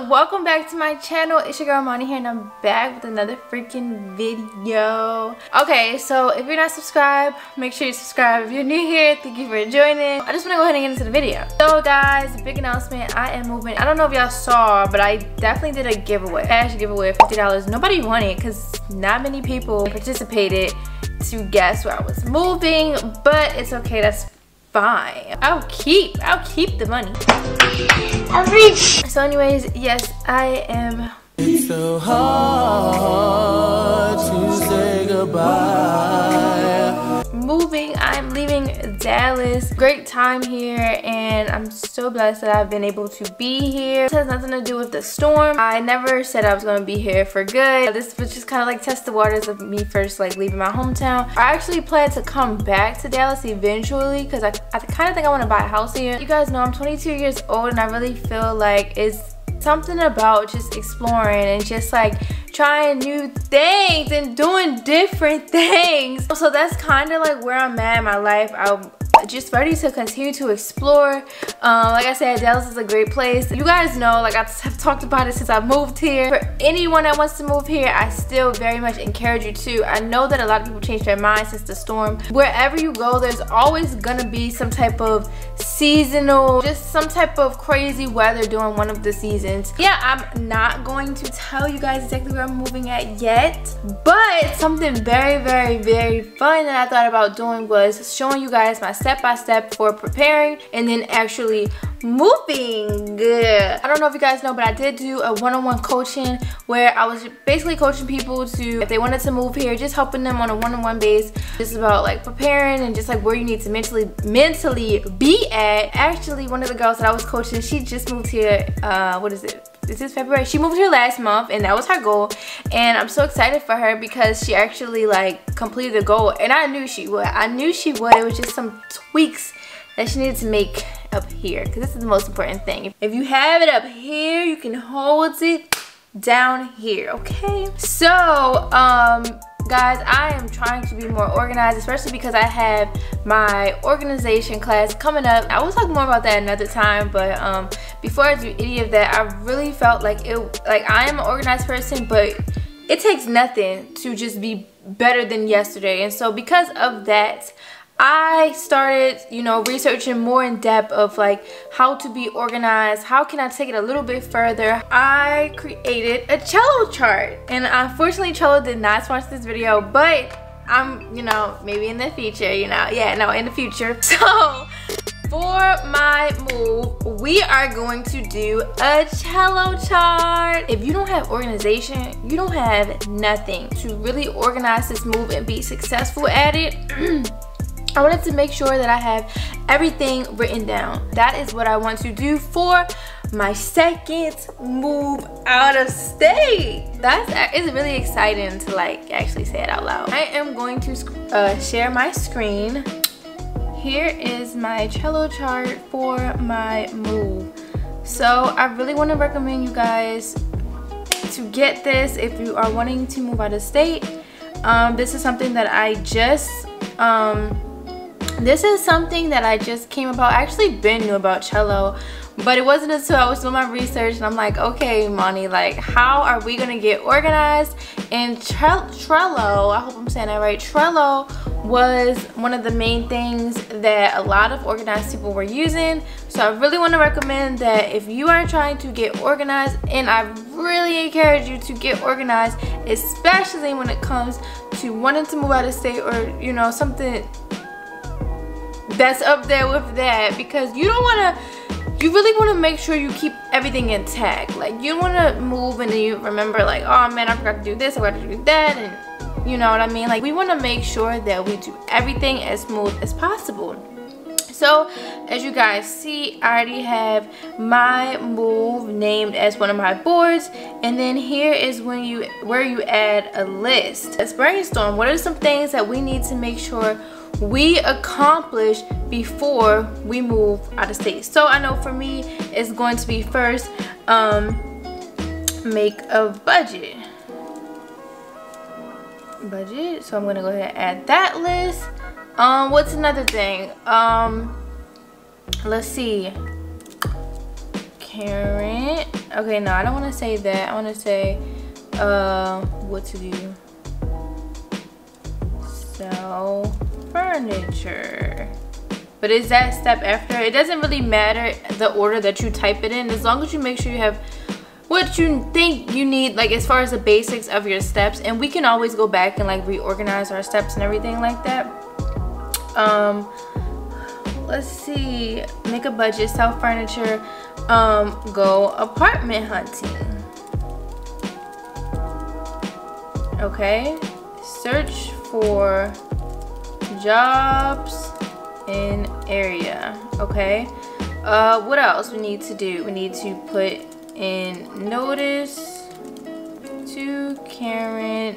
welcome back to my channel. It's your girl Imani here and I'm back with another freaking video. Okay, so if you're not subscribed, make sure you subscribe. If you're new here, thank you for joining. I just want to go ahead and get into the video. So guys, big announcement. I am moving. I don't know if y'all saw, but I definitely did a giveaway, cash giveaway of $50. Nobody won it because not many people participated to guess where I was moving, but it's okay, that's fine. I'll keep the money. I'm rich. So anyways, yes, I am. It's so hard to say goodbye. Moving. I'm leaving Dallas. Great time here and I'm so blessed that I've been able to be here. This has nothing to do with the storm. I never said I was going to be here for good. This was just kind of like test the waters of me first like leaving my hometown. I actually plan to come back to Dallas eventually because I kind of think I want to buy a house here. You guys know I'm 22 years old and I really feel like it's something about just exploring and just like trying new things and doing different things. So that's kind of like where I'm at in my life. I'm just ready to continue to explore. Like I said, Dallas is a great place. You guys know, like I have talked about it since I moved here. For anyone that wants to move here, I still very much encourage you to. I know that a lot of people changed their minds since the storm. Wherever you go, there's always gonna be some type of seasonal, just some type of crazy weather during one of the seasons. Yeah, I'm not going to tell you guys exactly where I'm moving at yet, but something very, very, very fun that I thought about doing was showing you guys my step-by-step for preparing and then actually moving. I don't know if you guys know, but I did do a one-on-one coaching where I was basically coaching people to, if they wanted to move here, just helping them on a one-on-one base, just about like preparing and just like where you need to mentally be at. Actually, one of the girls that I was coaching, she just moved here, what is it? This is February. She moved here last month and that was her goal, and I'm so excited for her because she actually like completed the goal, and I knew she would. It was just some tweaks that she needed to make up here because this is the most important thing. If you have it up here, you can hold it down here, okay? So guys, I am trying to be more organized, especially because I have my organization class coming up. I will talk more about that another time, but before I do any of that, I really felt like I am an organized person, but it takes nothing to just be better than yesterday. And so because of that, I started, you know, researching more in depth of like how to be organized. How can I take it a little bit further? I created a cello chart, and unfortunately Cello did not sponsor this video, but I'm, you know, maybe in the future, you know, yeah, no, in the future. So for my move, we are going to do a cello chart. If you don't have organization, you don't have nothing. To really organize this move and be successful at it, I wanted to make sure that I have everything written down. That is what I want to do for my second move out of state. It's really exciting to like actually say it out loud. I am going to share my screen. Here is my cello chart for my move. So I really want to recommend you guys to get this if you are wanting to move out of state. This is something that I just came about. I actually been knew about cello, but it wasn't until I was doing my research and I'm like, okay, Imani, like how are we gonna get organized? And Trello, I hope I'm saying that right, Trello was one of the main things that a lot of organized people were using. So I really want to recommend that if you are trying to get organized, and I really encourage you to get organized, especially when it comes to wanting to move out of state or, you know, something that's up there with that, because you really want to make sure you keep everything intact. Like you want to move and then you remember like, oh man, I forgot to do this, I forgot to do that, and you know what I mean? Like we want to make sure that we do everything as smooth as possible. So as you guys see, I already have my move named as one of my boards, and then here is where you add a list. Let's brainstorm. What are some things that we need to make sure we accomplish before we move out of state? So I know for me it's going to be first make a budget. So I'm gonna go ahead and add that list. What's another thing? Let's see, current Okay, no, I don't want to say that. I want to say what to do. Sell furniture. But is that step after? It doesn't really matter the order that you type it in, as long as you make sure you have what you think you need, like as far as the basics of your steps. And we can always go back and like reorganize our steps and everything like that. Let's see. Make a budget, sell furniture, go apartment hunting. Okay, search for jobs in area. Okay, what else we need to do? We need to put in notice to Karen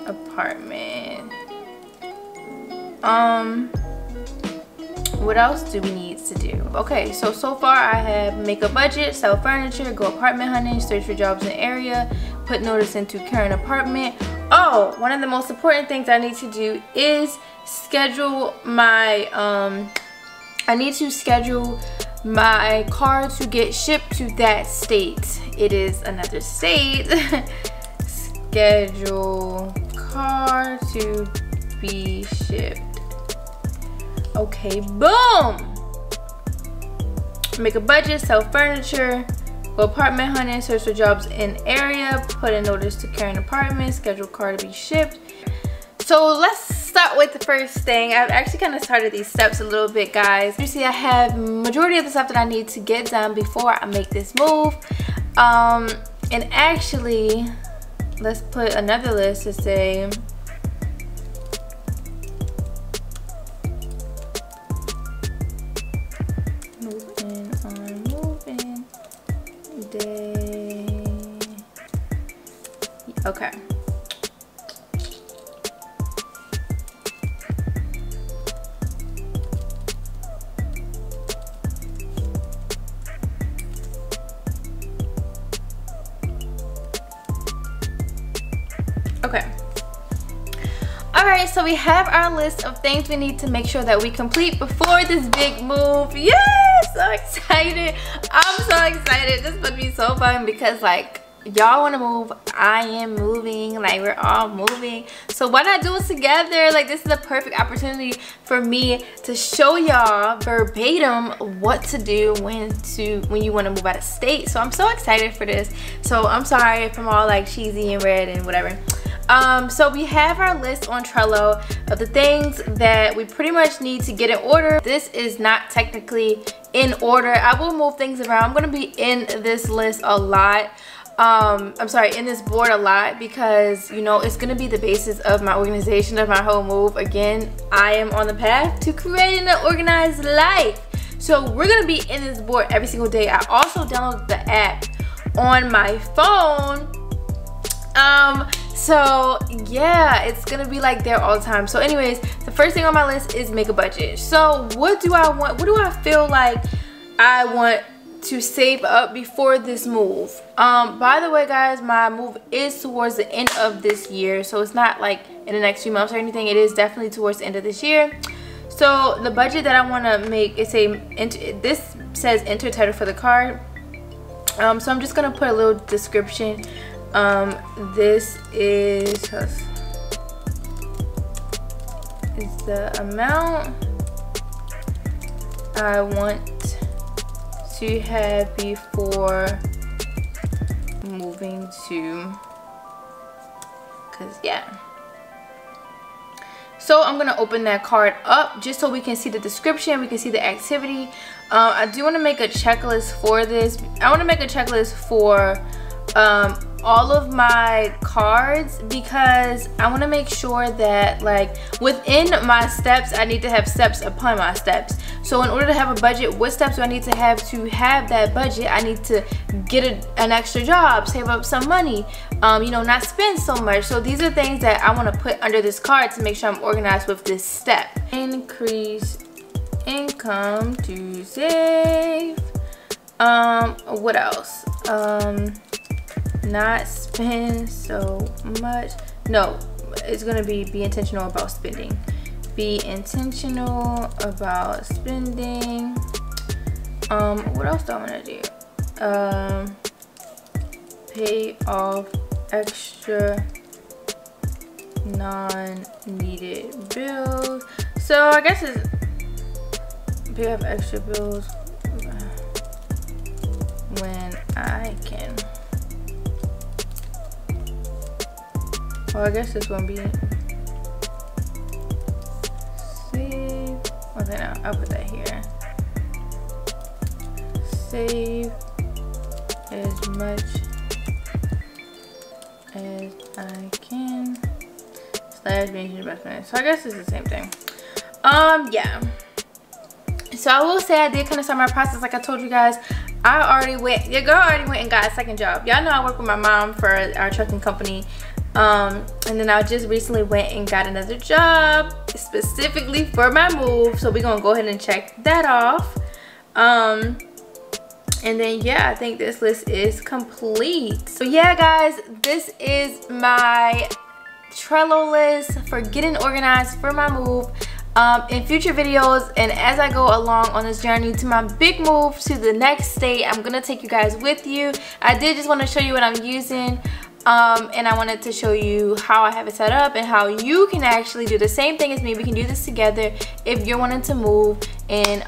apartment. What else do we need to do? Okay, so far I have make a budget, sell furniture, go apartment hunting, search for jobs in the area, put notice into current apartment. Oh, one of the most important things I need to do is schedule my I need to schedule my car to get shipped to that state. It is another state. Schedule car to be shipped. Okay, boom. Make a budget, sell furniture, go apartment hunting, search for jobs in area, put a notice to current apartment, schedule car to be shipped. So let's start with the first thing. I've actually kind of started these steps a little bit, guys. You see I have majority of the stuff that I need to get done before I make this move. And actually, let's put another list to say moving on moving day. Okay. Okay. Alright, so we have our list of things we need to make sure that we complete before this big move. Yes! So excited. I'm so excited. This would be so fun because like y'all want to move, I am moving, like we're all moving. So why not do it together? Like this is a perfect opportunity for me to show y'all verbatim what to do when you want to move out of state. So I'm so excited for this. So I'm sorry if I'm all like cheesy and red and whatever. So we have our list on Trello of the things that we pretty much need to get in order. This is not technically in order. I will move things around. I'm going to be in this list a lot. I'm sorry, in this board a lot because, you know, it's going to be the basis of my organization of my whole move. Again, I am on the path to creating an organized life. So we're going to be in this board every single day. I also downloaded the app on my phone. So yeah, it's gonna be like there all the time. So anyways, the first thing on my list is make a budget. So what do I want? What do I feel like I want to save up before this move? By the way, guys, my move is towards the end of this year, so it's not like in the next few months or anything. It is definitely towards the end of this year. So the budget that I want to make is this says enter title for the card. So I'm just gonna put a little description. This is the amount I want to have before moving to, cause yeah. So I'm gonna open that card up just so we can see the description, we can see the activity. I do want to make a checklist for this. I want to make a checklist for all of my cards because I want to make sure that like within my steps I need to have steps upon my steps. So in order to have a budget, what steps do I need to have that budget? I need to get an extra job, save up some money, you know, not spend so much. So these are things that I want to put under this card to make sure I'm organized with this step. Increase income to save. What else? Not spend so much. No, it's gonna be intentional about spending. Be intentional about spending. What else do I want to do? pay off extra non-needed bills. So I guess it's pay off extra bills when I can. Well, I guess this won't be it. Save. Okay, no, I'll put that here. Save as much as I can. Slash manage investment. So I guess it's the same thing. Yeah. So I will say I did kind of start my process. Like I told you guys, your girl already went and got a second job. Y'all know I work with my mom for our trucking company. And then I just recently went and got another job specifically for my move. So we're gonna go ahead and check that off. And then yeah, I think this list is complete. So yeah guys, this is my Trello list for getting organized for my move. In future videos and as I go along on this journey to my big move to the next state, I'm gonna take you guys with you. I did just want to show you what I'm using, and I wanted to show you how I have it set up and how you can actually do the same thing as me. We can do this together if you're wanting to move and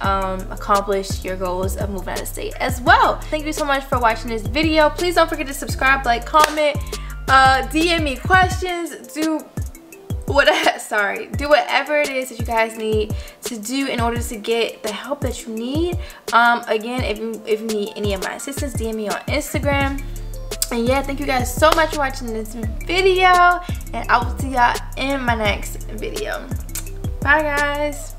accomplish your goals of moving out of state as well. Thank you so much for watching this video. Please don't forget to subscribe, like, comment, DM me questions, do whatever it is that you guys need to do in order to get the help that you need. Again, if you need any of my assistance, DM me on Instagram. And yeah, thank you guys so much for watching this video, and I will see y'all in my next video. Bye guys.